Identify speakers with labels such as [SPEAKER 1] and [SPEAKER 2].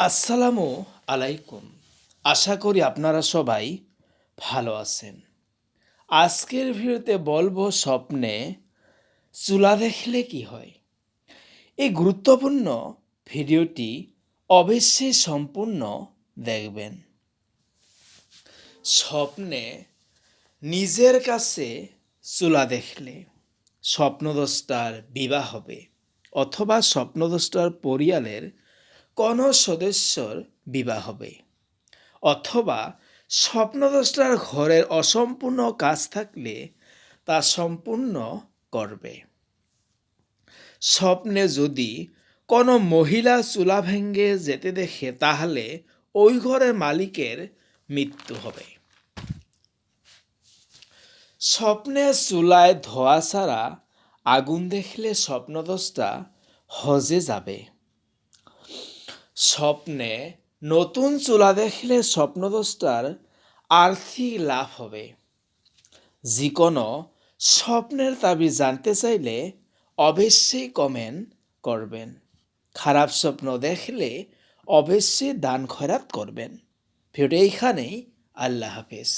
[SPEAKER 1] আসসালামু আলাইকুম। আশা করি আপনারা সবাই ভালো আছেন। আজকের ভিডিওতে বলবো স্বপ্নে চুলা দেখলে কি হয়। এই গুরুত্বপূর্ণ ভিডিওটি অবশ্যই সম্পূর্ণ দেখবেন। স্বপ্নে নিজের কাছে চুলা দেখলে স্বপ্নদ্রষ্টার বিবাহ হবে অথবা স্বপ্নদ্রষ্টার পরিয়ালের কোনো সদস্যর বিবাহ হবে অথবা স্বপ্নদ্রষ্টার ঘরের অসম্পূর্ণ কাজ থাকলে তা সম্পূর্ণ করবে। স্বপ্নে যদি কোনো মহিলা চুলা ভেঙে যেতে দেখে তাহলে ওই ঘরের মালিকের মৃত্যু হবে। স্বপ্নে চুলায় ধোয়া ছাড়া আগুন দেখলে স্বপ্নদ্রষ্টা হজে যাবে। স্বপ্নে নতুন চুলা দেখলে স্বপ্নদ্রষ্টার আর্থিক লাভ হবে। যে কোনো স্বপ্নের তাবিজ জানতে চাইলে অবশ্যই কমেন্ট করবেন। খারাপ স্বপ্ন দেখলে অবশ্যই দান খয়রাত করবেন। ভিডিও এইখানেই। আল্লাহ হাফেজ।